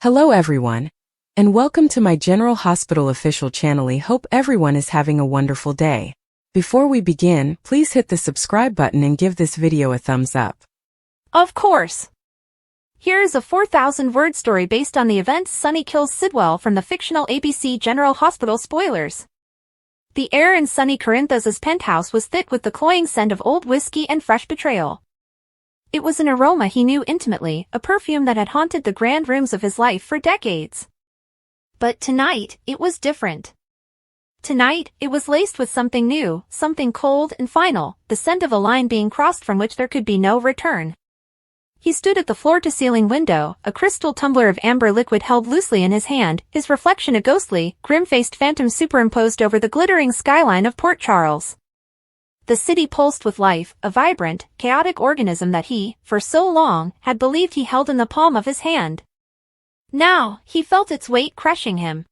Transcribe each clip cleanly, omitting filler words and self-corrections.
Hello everyone, and welcome to my General Hospital official channel. I hope everyone is having a wonderful day. Before we begin, please hit the subscribe button and give this video a thumbs up. Of course. Here is a 4,000-word story based on the events Sonny kills Sidwell from the fictional ABC General Hospital spoilers. The air in Sonny Corinthos's penthouse was thick with the cloying scent of old whiskey and fresh betrayal. It was an aroma he knew intimately, a perfume that had haunted the grand rooms of his life for decades. But tonight, it was different. Tonight, it was laced with something new, something cold and final, the scent of a line being crossed from which there could be no return. He stood at the floor-to-ceiling window, a crystal tumbler of amber liquid held loosely in his hand, his reflection a ghostly, grim-faced phantom superimposed over the glittering skyline of Port Charles. The city pulsed with life, a vibrant, chaotic organism that he, for so long, had believed he held in the palm of his hand. Now, he felt its weight crushing him.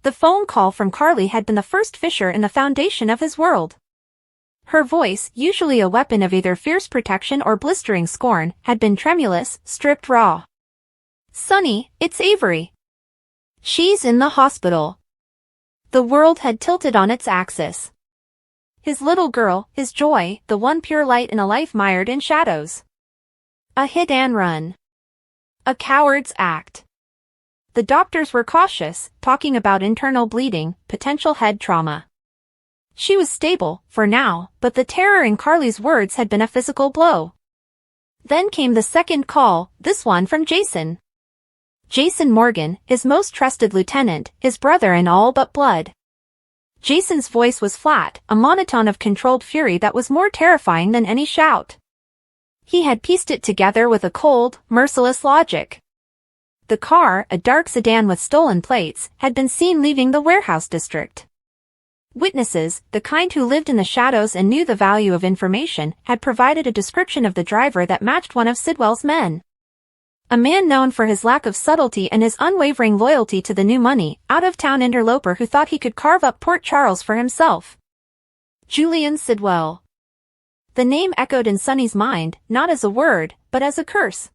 The phone call from Carly had been the first fissure in the foundation of his world. Her voice, usually a weapon of either fierce protection or blistering scorn, had been tremulous, stripped raw. "Sonny, it's Avery. She's in the hospital." The world had tilted on its axis. His little girl, his joy, the one pure light in a life mired in shadows. A hit and run. A coward's act. The doctors were cautious, talking about internal bleeding, potential head trauma. She was stable, for now, but the terror in Carly's words had been a physical blow. Then came the second call, this one from Jason. Jason Morgan, his most trusted lieutenant, his brother in all but blood. Jason's voice was flat, a monotone of controlled fury that was more terrifying than any shout. He had pieced it together with a cold, merciless logic. The car, a dark sedan with stolen plates, had been seen leaving the warehouse district. Witnesses, the kind who lived in the shadows and knew the value of information, had provided a description of the driver that matched one of Sidwell's men. A man known for his lack of subtlety and his unwavering loyalty to the new money, out-of-town interloper who thought he could carve up Port Charles for himself. Julian Sidwell. The name echoed in Sonny's mind, not as a word, but as a curse.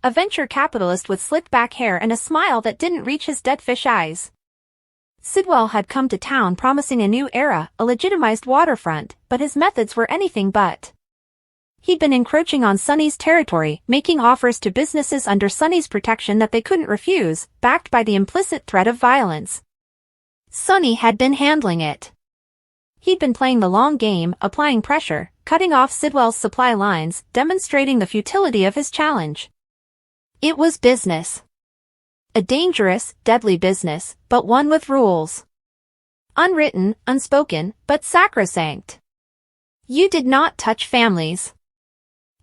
A venture capitalist with slicked-back hair and a smile that didn't reach his dead fish eyes. Sidwell had come to town promising a new era, a legitimized waterfront, but his methods were anything but. He'd been encroaching on Sonny's territory, making offers to businesses under Sonny's protection that they couldn't refuse, backed by the implicit threat of violence. Sonny had been handling it. He'd been playing the long game, applying pressure, cutting off Sidwell's supply lines, demonstrating the futility of his challenge. It was business. A dangerous, deadly business, but one with rules. Unwritten, unspoken, but sacrosanct. You did not touch families.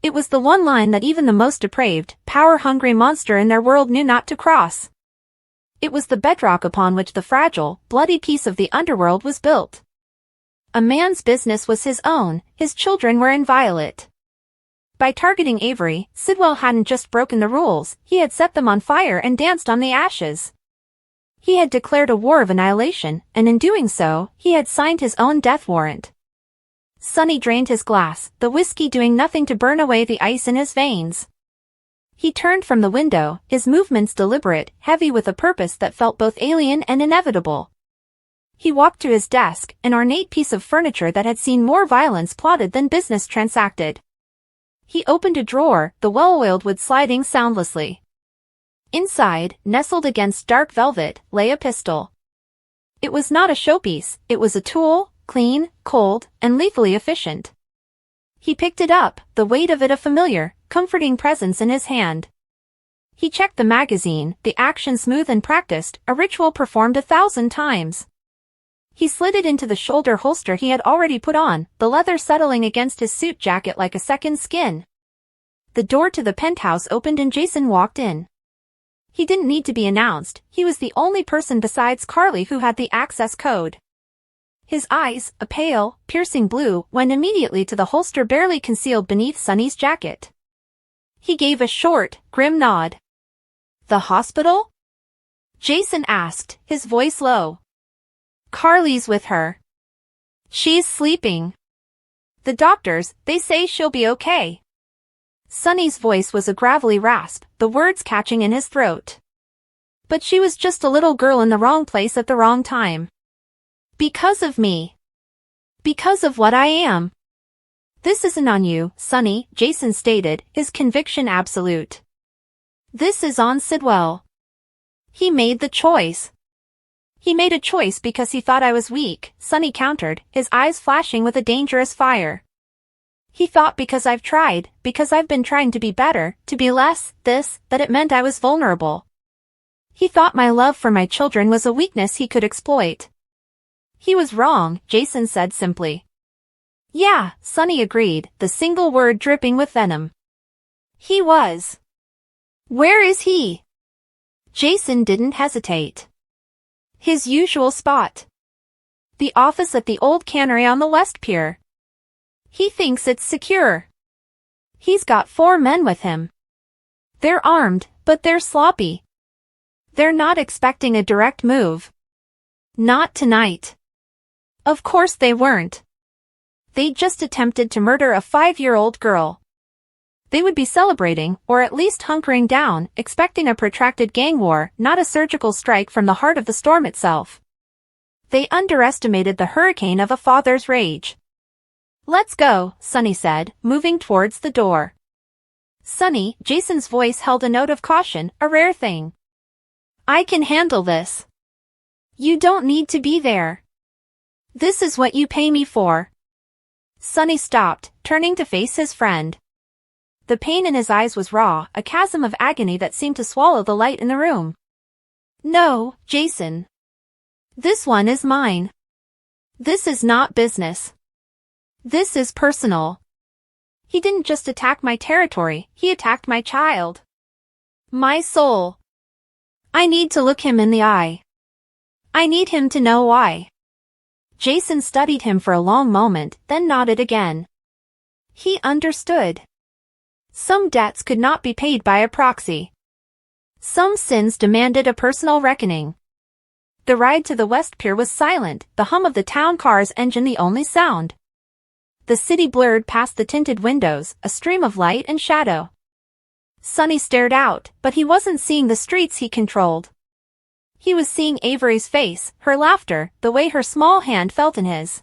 It was the one line that even the most depraved, power-hungry monster in their world knew not to cross. It was the bedrock upon which the fragile, bloody piece of the underworld was built. A man's business was his own, his children were inviolate. By targeting Avery, Sidwell hadn't just broken the rules, he had set them on fire and danced on the ashes. He had declared a war of annihilation, and in doing so, he had signed his own death warrant. Sonny drained his glass, the whiskey doing nothing to burn away the ice in his veins. He turned from the window, his movements deliberate, heavy with a purpose that felt both alien and inevitable. He walked to his desk, an ornate piece of furniture that had seen more violence plotted than business transacted. He opened a drawer, the well-oiled wood sliding soundlessly. Inside, nestled against dark velvet, lay a pistol. It was not a showpiece, it was a tool, clean, cold, and lethally efficient. He picked it up, the weight of it a familiar, comforting presence in his hand. He checked the magazine, the action smooth and practiced, a ritual performed 1,000 times. He slid it into the shoulder holster he had already put on, the leather settling against his suit jacket like a second skin. The door to the penthouse opened and Jason walked in. He didn't need to be announced, he was the only person besides Carly who had the access code. His eyes, a pale, piercing blue, went immediately to the holster barely concealed beneath Sonny's jacket. He gave a short, grim nod. "The hospital?" Jason asked, his voice low. "Carly's with her. She's sleeping. The doctors, they say she'll be okay." Sonny's voice was a gravelly rasp, the words catching in his throat. But she was just a little girl in the wrong place at the wrong time. Because of me. Because of what I am. This isn't on you, Sonny, Jason stated, his conviction absolute. This is on Sidwell. He made the choice. He made a choice because he thought I was weak, Sonny countered, his eyes flashing with a dangerous fire. He thought because I've tried, because I've been trying to be better, to be less, that it meant I was vulnerable. He thought my love for my children was a weakness he could exploit. He was wrong, Jason said simply. Yeah, Sonny agreed, the single word dripping with venom. He was. Where is he? Jason didn't hesitate. His usual spot. The office at the old cannery on the West Pier. He thinks it's secure. He's got 4 men with him. They're armed, but they're sloppy. They're not expecting a direct move. Not tonight. Of course they weren't. They just attempted to murder a 5-year-old girl. They would be celebrating, or at least hunkering down, expecting a protracted gang war, not a surgical strike from the heart of the storm itself. They underestimated the hurricane of a father's rage. Let's go, Sonny said, moving towards the door. Sonny, Jason's voice held a note of caution, a rare thing. I can handle this. You don't need to be there. This is what you pay me for. Sonny stopped, turning to face his friend. The pain in his eyes was raw, a chasm of agony that seemed to swallow the light in the room. No, Jason. This one is mine. This is not business. This is personal. He didn't just attack my territory, he attacked my child. My soul. I need to look him in the eye. I need him to know why. Jason studied him for a long moment, then nodded again. He understood. Some debts could not be paid by a proxy. Some sins demanded a personal reckoning. The ride to the West Pier was silent, the hum of the town car's engine the only sound. The city blurred past the tinted windows, a stream of light and shadow. Sonny stared out, but he wasn't seeing the streets he controlled. He was seeing Avery's face, her laughter, the way her small hand felt in his.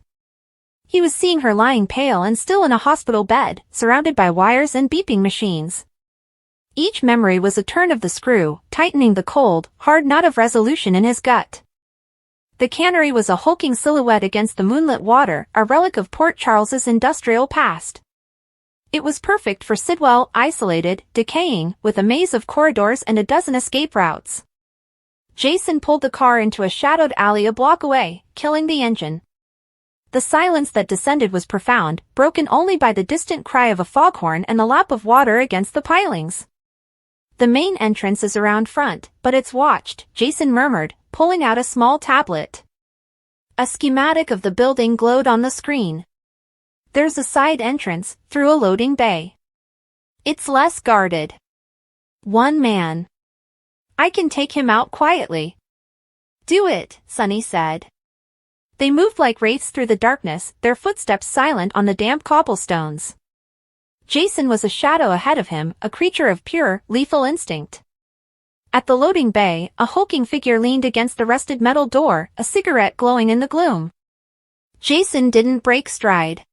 He was seeing her lying pale and still in a hospital bed, surrounded by wires and beeping machines. Each memory was a turn of the screw, tightening the cold, hard knot of resolution in his gut. The cannery was a hulking silhouette against the moonlit water, a relic of Port Charles's industrial past. It was perfect for Sidwell, isolated, decaying, with a maze of corridors and a dozen escape routes. Jason pulled the car into a shadowed alley a block away, killing the engine. The silence that descended was profound, broken only by the distant cry of a foghorn and the lap of water against the pilings. The main entrance is around front, but it's watched, Jason murmured, pulling out a small tablet. A schematic of the building glowed on the screen. There's a side entrance, through a loading bay. It's less guarded. 1 man. I can take him out quietly. Do it, Sonny said. They moved like wraiths through the darkness, their footsteps silent on the damp cobblestones. Jason was a shadow ahead of him, a creature of pure, lethal instinct. At the loading bay, a hulking figure leaned against the rusted metal door, a cigarette glowing in the gloom. Jason didn't break stride.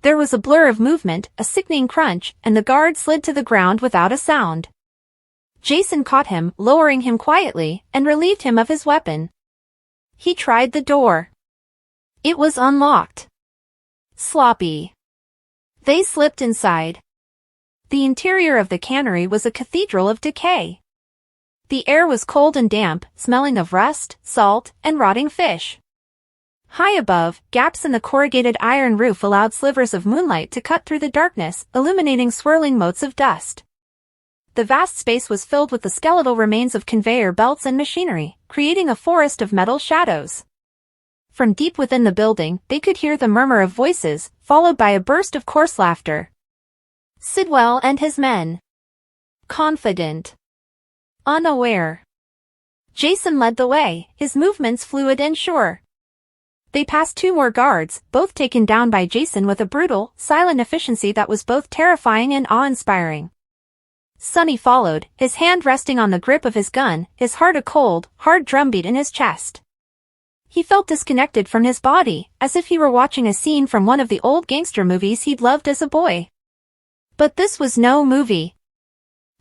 There was a blur of movement, a sickening crunch, and the guard slid to the ground without a sound. Jason caught him, lowering him quietly, and relieved him of his weapon. He tried the door. It was unlocked. Sloppy. They slipped inside. The interior of the cannery was a cathedral of decay. The air was cold and damp, smelling of rust, salt, and rotting fish. High above, gaps in the corrugated iron roof allowed slivers of moonlight to cut through the darkness, illuminating swirling motes of dust. The vast space was filled with the skeletal remains of conveyor belts and machinery, creating a forest of metal shadows. From deep within the building, they could hear the murmur of voices, followed by a burst of coarse laughter. Sidwell and his men. Confident. Unaware. Jason led the way, his movements fluid and sure. They passed 2 more guards, both taken down by Jason with a brutal, silent efficiency that was both terrifying and awe-inspiring. Sonny followed, his hand resting on the grip of his gun, his heart a cold, hard drumbeat in his chest. He felt disconnected from his body, as if he were watching a scene from one of the old gangster movies he'd loved as a boy. But this was no movie.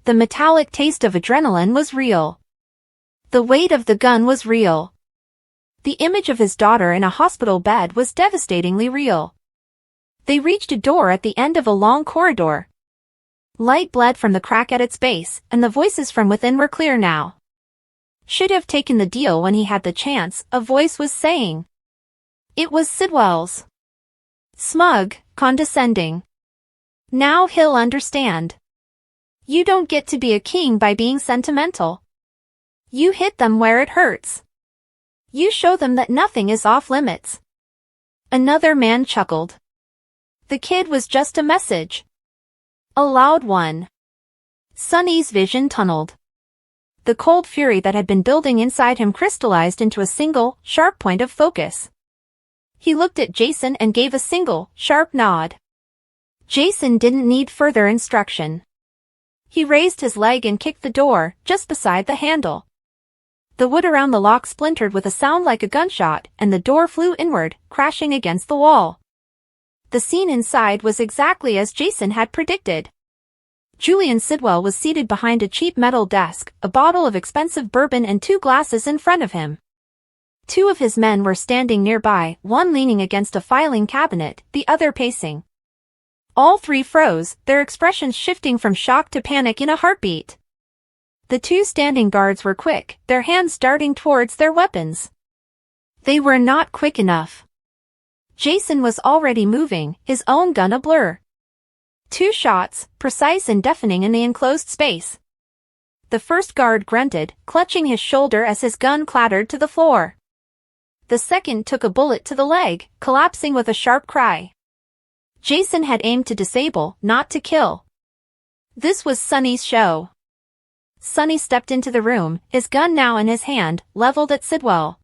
The metallic taste of adrenaline was real. The weight of the gun was real. The image of his daughter in a hospital bed was devastatingly real. They reached a door at the end of a long corridor. Light bled from the crack at its base, and the voices from within were clear now. Should have taken the deal when he had the chance, a voice was saying. It was Sidwell's. Smug, condescending. Now he'll understand. You don't get to be a king by being sentimental. You hit them where it hurts. You show them that nothing is off limits. Another man chuckled. The kid was just a message. A loud one. Sonny's vision tunneled. The cold fury that had been building inside him crystallized into a single, sharp point of focus. He looked at Jason and gave a single, sharp nod. Jason didn't need further instruction. He raised his leg and kicked the door, just beside the handle. The wood around the lock splintered with a sound like a gunshot, and the door flew inward, crashing against the wall. The scene inside was exactly as Jason had predicted. Julian Sidwell was seated behind a cheap metal desk, a bottle of expensive bourbon and 2 glasses in front of him. 2 of his men were standing nearby, one leaning against a filing cabinet, the other pacing. All 3 froze, their expressions shifting from shock to panic in a heartbeat. The 2 standing guards were quick, their hands darting towards their weapons. They were not quick enough. Jason was already moving, his own gun a blur. 2 shots, precise and deafening in the enclosed space. The first guard grunted, clutching his shoulder as his gun clattered to the floor. The second took a bullet to the leg, collapsing with a sharp cry. Jason had aimed to disable, not to kill. This was Sonny's show. Sonny stepped into the room, his gun now in his hand, leveled at Sidwell.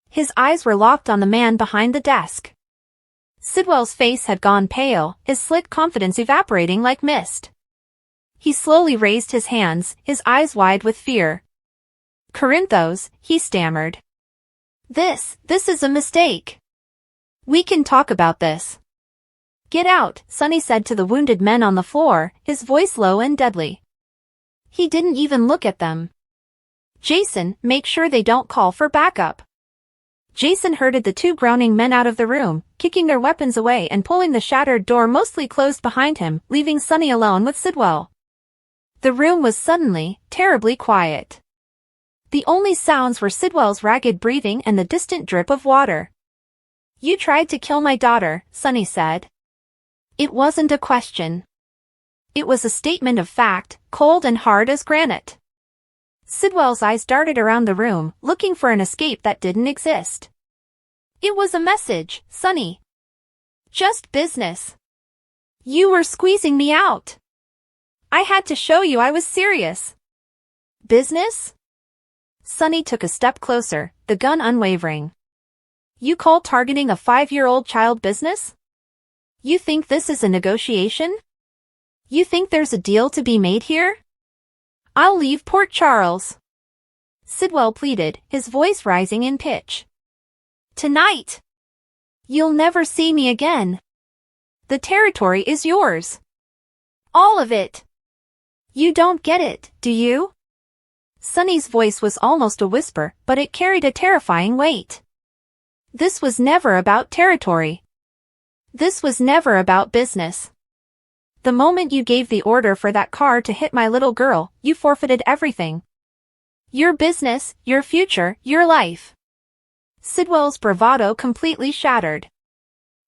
His eyes were locked on the man behind the desk. Sidwell's face had gone pale, his slick confidence evaporating like mist. He slowly raised his hands, his eyes wide with fear. "Corinthos," he stammered. This is a mistake. We can talk about this." "Get out," Sonny said to the wounded men on the floor, his voice low and deadly. He didn't even look at them. "Jason, make sure they don't call for backup." Jason herded the 2 groaning men out of the room, kicking their weapons away and pulling the shattered door mostly closed behind him, leaving Sonny alone with Sidwell. The room was suddenly, terribly quiet. The only sounds were Sidwell's ragged breathing and the distant drip of water. "You tried to kill my daughter," Sonny said. It wasn't a question. It was a statement of fact, cold and hard as granite. Sidwell's eyes darted around the room, looking for an escape that didn't exist. "It was a message, Sonny. Just business. You were squeezing me out. I had to show you I was serious." "Business?" Sonny took a step closer, the gun unwavering. "You call targeting a 5-year-old child business? You think this is a negotiation? You think there's a deal to be made here? I'll leave Port Charles," Sidwell pleaded, his voice rising in pitch. "Tonight. You'll never see me again. The territory is yours. All of it. You don't get it, do you?" Sonny's voice was almost a whisper, but it carried a terrifying weight. This was never about territory. This was never about business. The moment you gave the order for that car to hit my little girl, you forfeited everything. Your business, your future, your life. Sidwell's bravado completely shattered.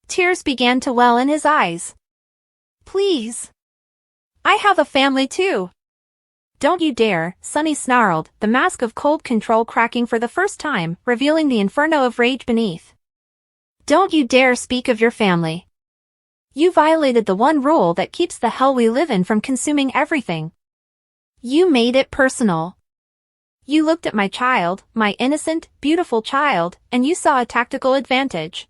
Tears began to well in his eyes. "Please. I have a family too." "Don't you dare," Sonny snarled, the mask of cold control cracking for the first time, revealing the inferno of rage beneath. "Don't you dare speak of your family. You violated the one rule that keeps the hell we live in from consuming everything. You made it personal. You looked at my child, my innocent, beautiful child, and you saw a tactical advantage.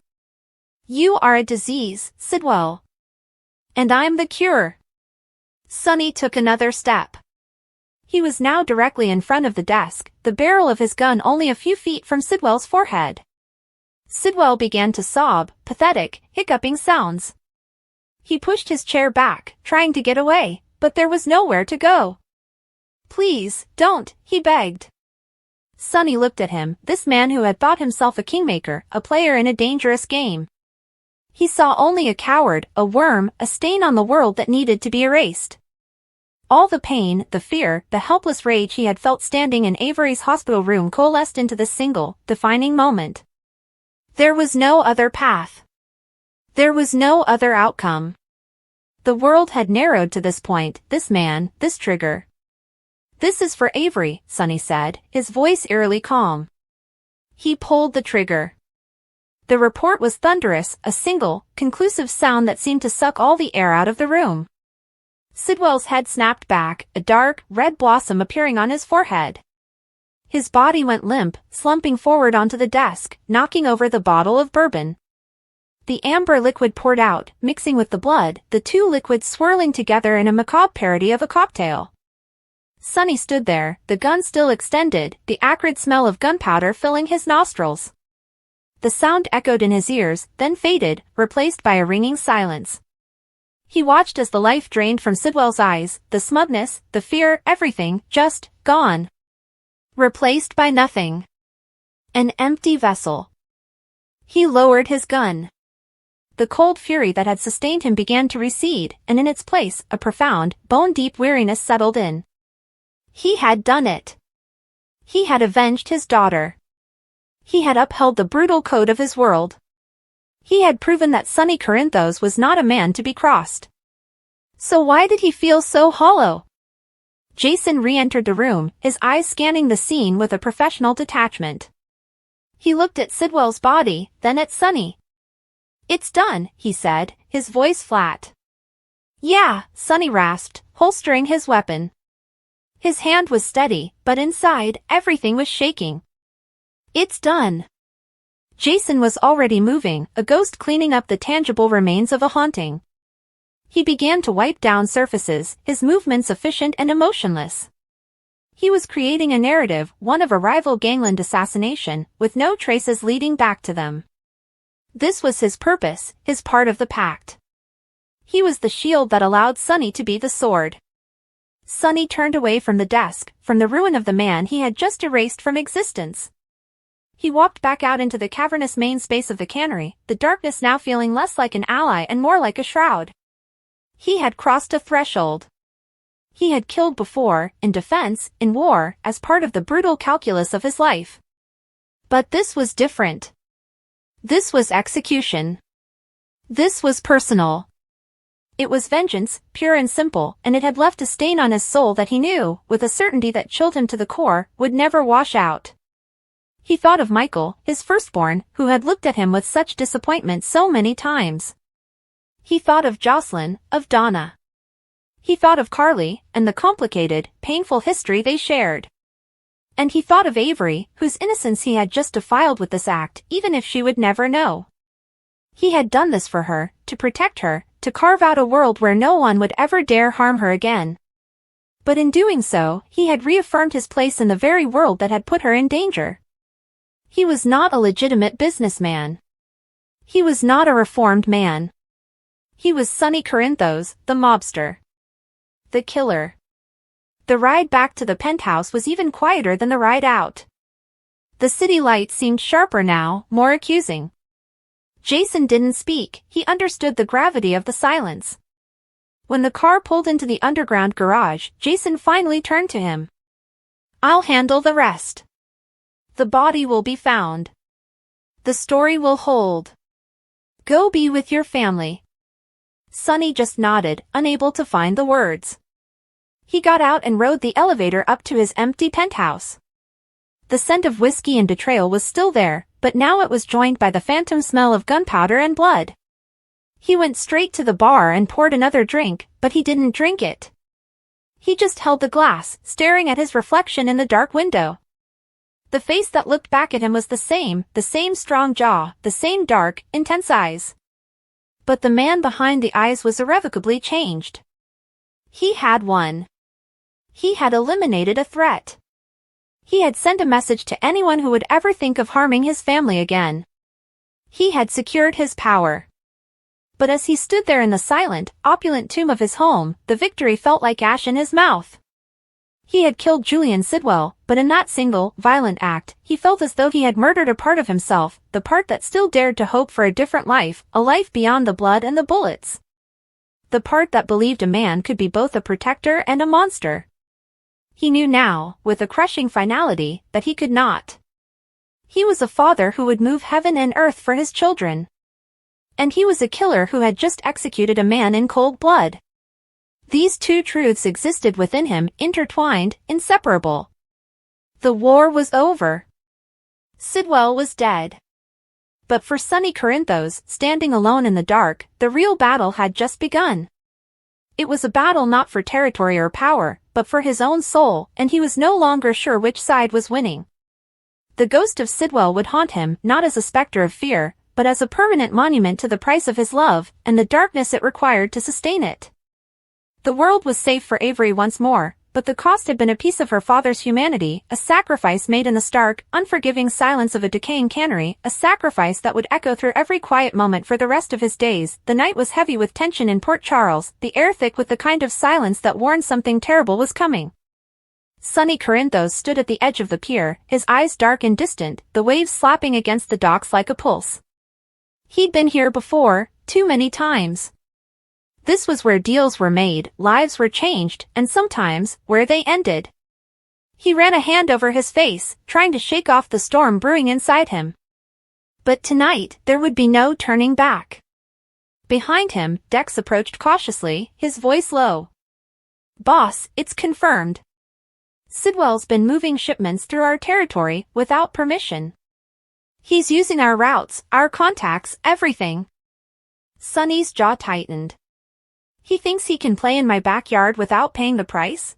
You are a disease, Sidwell. And I'm the cure." Sonny took another step. He was now directly in front of the desk, the barrel of his gun only a few feet from Sidwell's forehead. Sidwell began to sob, pathetic, hiccuping sounds. He pushed his chair back, trying to get away, but there was nowhere to go. "Please, don't," he begged. Sonny looked at him, this man who had thought himself a kingmaker, a player in a dangerous game. He saw only a coward, a worm, a stain on the world that needed to be erased. All the pain, the fear, the helpless rage he had felt standing in Avery's hospital room coalesced into this single, defining moment. There was no other path. There was no other outcome. The world had narrowed to this point, this man, this trigger. "This is for Avery," Sonny said, his voice eerily calm. He pulled the trigger. The report was thunderous, a single, conclusive sound that seemed to suck all the air out of the room. Sidwell's head snapped back, a dark, red blossom appearing on his forehead. His body went limp, slumping forward onto the desk, knocking over the bottle of bourbon. The amber liquid poured out, mixing with the blood, the two liquids swirling together in a macabre parody of a cocktail. Sonny stood there, the gun still extended, the acrid smell of gunpowder filling his nostrils. The sound echoed in his ears, then faded, replaced by a ringing silence. He watched as the life drained from Sidwell's eyes, the smugness, the fear, everything, just, gone. Replaced by nothing. An empty vessel. He lowered his gun. The cold fury that had sustained him began to recede, and in its place, a profound, bone-deep weariness settled in. He had done it. He had avenged his daughter. He had upheld the brutal code of his world. He had proven that Sonny Corinthos was not a man to be crossed. So why did he feel so hollow? Jason re-entered the room, his eyes scanning the scene with a professional detachment. He looked at Sidwell's body, then at Sonny. "It's done," he said, his voice flat. "Yeah," Sonny rasped, holstering his weapon. His hand was steady, but inside, everything was shaking. "It's done." Jason was already moving, a ghost cleaning up the tangible remains of a haunting. He began to wipe down surfaces, his movements efficient and emotionless. He was creating a narrative, one of a rival gangland assassination, with no traces leading back to them. This was his purpose, his part of the pact. He was the shield that allowed Sonny to be the sword. Sonny turned away from the desk, from the ruin of the man he had just erased from existence. He walked back out into the cavernous main space of the cannery, the darkness now feeling less like an ally and more like a shroud. He had crossed a threshold. He had killed before, in defense, in war, as part of the brutal calculus of his life. But this was different. This was execution. This was personal. It was vengeance, pure and simple, and it had left a stain on his soul that he knew, with a certainty that chilled him to the core, would never wash out. He thought of Michael, his firstborn, who had looked at him with such disappointment so many times. He thought of Jocelyn, of Donna. He thought of Carly, and the complicated, painful history they shared. And he thought of Avery, whose innocence he had just defiled with this act, even if she would never know. He had done this for her, to protect her, to carve out a world where no one would ever dare harm her again. But in doing so, he had reaffirmed his place in the very world that had put her in danger. He was not a legitimate businessman. He was not a reformed man. He was Sonny Corinthos, the mobster. The killer. The ride back to the penthouse was even quieter than the ride out. The city lights seemed sharper now, more accusing. Jason didn't speak, he understood the gravity of the silence. When the car pulled into the underground garage, Jason finally turned to him. "I'll handle the rest. The body will be found. The story will hold. Go be with your family." Sonny just nodded, unable to find the words. He got out and rode the elevator up to his empty penthouse. The scent of whiskey and betrayal was still there, but now it was joined by the phantom smell of gunpowder and blood. He went straight to the bar and poured another drink, but he didn't drink it. He just held the glass, staring at his reflection in the dark window. The face that looked back at him was the same strong jaw, the same dark, intense eyes. But the man behind the eyes was irrevocably changed. He had won. He had eliminated a threat. He had sent a message to anyone who would ever think of harming his family again. He had secured his power. But as he stood there in the silent, opulent tomb of his home, the victory felt like ash in his mouth. He had killed Julian Sidwell, but in that single, violent act, he felt as though he had murdered a part of himself, the part that still dared to hope for a different life, a life beyond the blood and the bullets. The part that believed a man could be both a protector and a monster. He knew now, with a crushing finality, that he could not. He was a father who would move heaven and earth for his children. And he was a killer who had just executed a man in cold blood. These two truths existed within him, intertwined, inseparable. The war was over. Sidwell was dead. But for Sonny Corinthos, standing alone in the dark, the real battle had just begun. It was a battle not for territory or power, but for his own soul, and he was no longer sure which side was winning. The ghost of Sidwell would haunt him, not as a specter of fear, but as a permanent monument to the price of his love, and the darkness it required to sustain it. The world was safe for Avery once more, but the cost had been a piece of her father's humanity, a sacrifice made in the stark, unforgiving silence of a decaying cannery, a sacrifice that would echo through every quiet moment for the rest of his days. The night was heavy with tension in Port Charles, the air thick with the kind of silence that warned something terrible was coming. Sonny Corinthos stood at the edge of the pier, his eyes dark and distant, the waves slapping against the docks like a pulse. He'd been here before, too many times. This was where deals were made, lives were changed, and sometimes, where they ended. He ran a hand over his face, trying to shake off the storm brewing inside him. But tonight, there would be no turning back. Behind him, Dex approached cautiously, his voice low. "Boss, it's confirmed. Sidwell's been moving shipments through our territory, without permission. He's using our routes, our contacts, everything." Sonny's jaw tightened. "He thinks he can play in my backyard without paying the price?"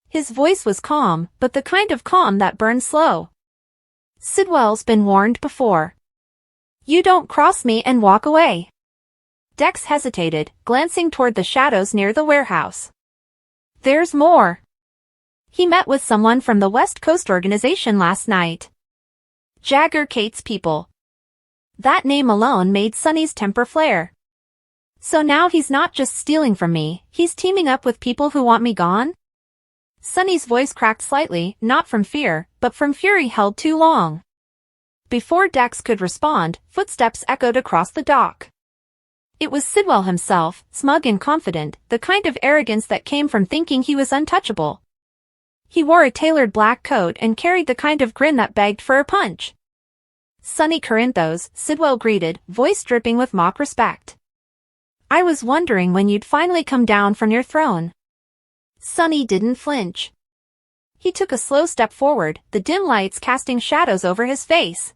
His voice was calm, but the kind of calm that burned slow. "Sidwell's been warned before. You don't cross me and walk away." Dex hesitated, glancing toward the shadows near the warehouse. "There's more. He met with someone from the West Coast organization last night. Jagger Cates people." That name alone made Sonny's temper flare. "So now he's not just stealing from me, he's teaming up with people who want me gone?" Sonny's voice cracked slightly, not from fear, but from fury held too long. Before Dex could respond, footsteps echoed across the dock. It was Sidwell himself, smug and confident, the kind of arrogance that came from thinking he was untouchable. He wore a tailored black coat and carried the kind of grin that begged for a punch. "Sonny Corinthos," Sidwell greeted, voice dripping with mock respect. "I was wondering when you'd finally come down from your throne." Sonny didn't flinch. He took a slow step forward, the dim lights casting shadows over his face.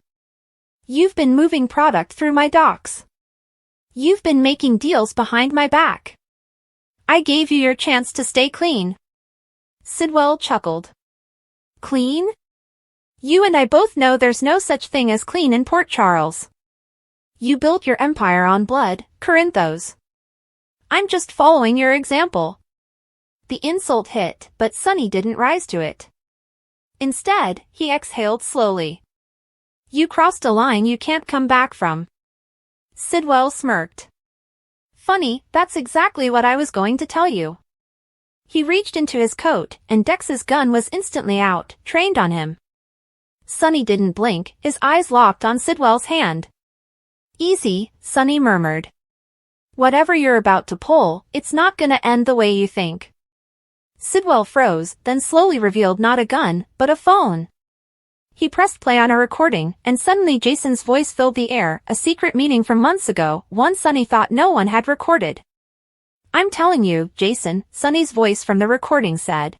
"You've been moving product through my docks. You've been making deals behind my back. I gave you your chance to stay clean." Sidwell chuckled. "Clean? You and I both know there's no such thing as clean in Port Charles. You built your empire on blood, Corinthos. I'm just following your example." The insult hit, but Sonny didn't rise to it. Instead, he exhaled slowly. "You crossed a line you can't come back from." Sidwell smirked. "Funny, that's exactly what I was going to tell you." He reached into his coat, and Dex's gun was instantly out, trained on him. Sonny didn't blink, his eyes locked on Sidwell's hand. "Easy," Sonny murmured. "Whatever you're about to pull, it's not gonna end the way you think." Sidwell froze, then slowly revealed not a gun, but a phone. He pressed play on a recording, and suddenly Jason's voice filled the air, a secret meaning from months ago, one Sonny thought no one had recorded. "I'm telling you, Jason," Sonny's voice from the recording said.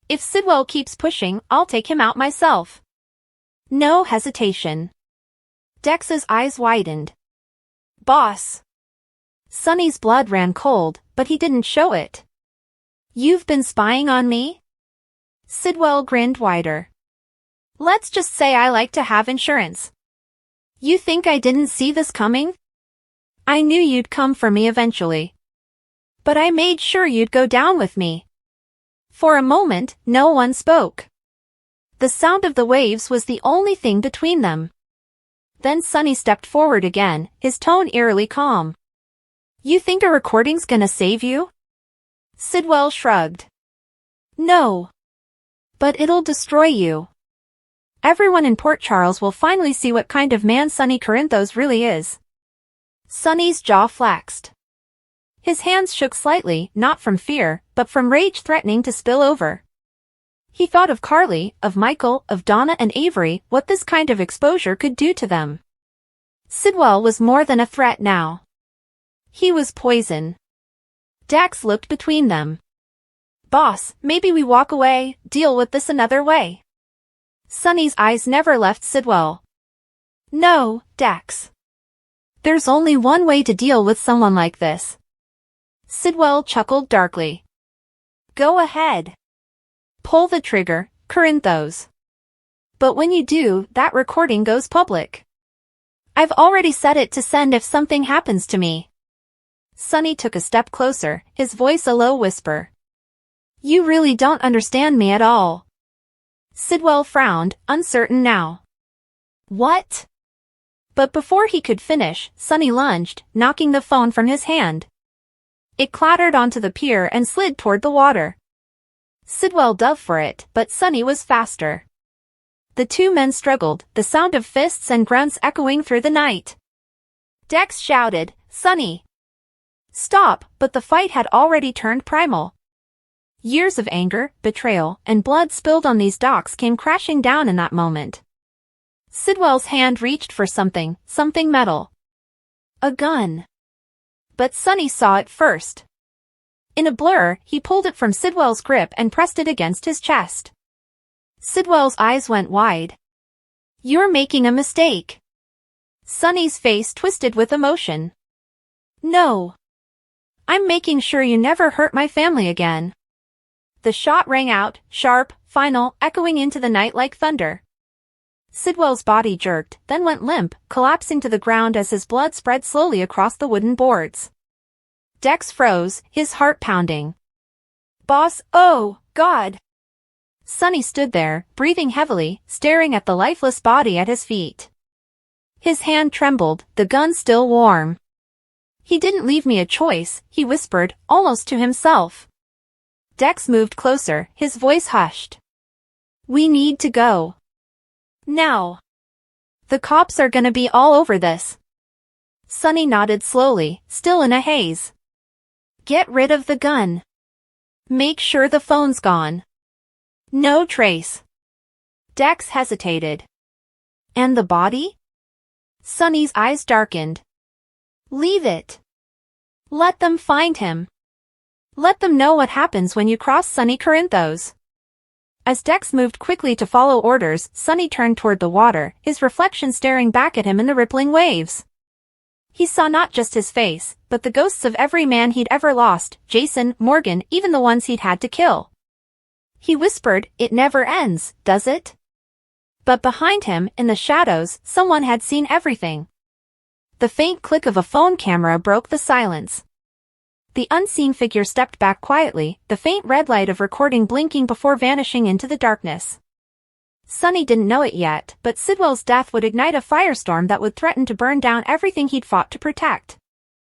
"If Sidwell keeps pushing, I'll take him out myself." No hesitation. Dex's eyes widened. "Boss." Sonny's blood ran cold, but he didn't show it. "You've been spying on me?" Sidwell grinned wider. "Let's just say I like to have insurance. You think I didn't see this coming? I knew you'd come for me eventually. But I made sure you'd go down with me. For a moment, no one spoke. The sound of the waves was the only thing between them. Then Sonny stepped forward again, his tone eerily calm. You think a recording's gonna save you? Sidwell shrugged. No. But it'll destroy you. Everyone in Port Charles will finally see what kind of man Sonny Corinthos really is. Sonny's jaw flexed. His hands shook slightly, not from fear, but from rage threatening to spill over. He thought of Carly, of Michael, of Donna and Avery, what this kind of exposure could do to them. Sidwell was more than a threat now. He was poison. Dax looked between them. Boss, maybe we walk away, deal with this another way. Sonny's eyes never left Sidwell. No, Dax. There's only one way to deal with someone like this. Sidwell chuckled darkly. Go ahead. Pull the trigger, Corinthos. But when you do, that recording goes public. I've already set it to send if something happens to me. Sonny took a step closer, his voice a low whisper. You really don't understand me at all. Sidwell frowned, uncertain now. What? But before he could finish, Sonny lunged, knocking the phone from his hand. It clattered onto the pier and slid toward the water. Sidwell dove for it, but Sonny was faster. The two men struggled, the sound of fists and grunts echoing through the night. Dex shouted, Sonny! Stop, but the fight had already turned primal. Years of anger, betrayal, and blood spilled on these docks came crashing down in that moment. Sidwell's hand reached for something metal. A gun. But Sonny saw it first. In a blur, he pulled it from Sidwell's grip and pressed it against his chest. Sidwell's eyes went wide. You're making a mistake. Sonny's face twisted with emotion. No. I'm making sure you never hurt my family again. The shot rang out, sharp, final, echoing into the night like thunder. Sidwell's body jerked, then went limp, collapsing to the ground as his blood spread slowly across the wooden boards. Dex froze, his heart pounding. Boss, oh, God! Sonny stood there, breathing heavily, staring at the lifeless body at his feet. His hand trembled, the gun still warm. He didn't leave me a choice, he whispered, almost to himself. Dex moved closer, his voice hushed. We need to go. Now. The cops are gonna be all over this. Sonny nodded slowly, still in a haze. Get rid of the gun. Make sure the phone's gone. No trace. Dex hesitated. And the body? Sonny's eyes darkened. Leave it. Let them find him. Let them know what happens when you cross Sonny Corinthos. As Dex moved quickly to follow orders, Sonny turned toward the water, his reflection staring back at him in the rippling waves. He saw not just his face, but the ghosts of every man he'd ever lost, Jason, Morgan, even the ones he'd had to kill. He whispered, it never ends, does it? But behind him, in the shadows, someone had seen everything. The faint click of a phone camera broke the silence. The unseen figure stepped back quietly, the faint red light of recording blinking before vanishing into the darkness. Sonny didn't know it yet, but Sidwell's death would ignite a firestorm that would threaten to burn down everything he'd fought to protect.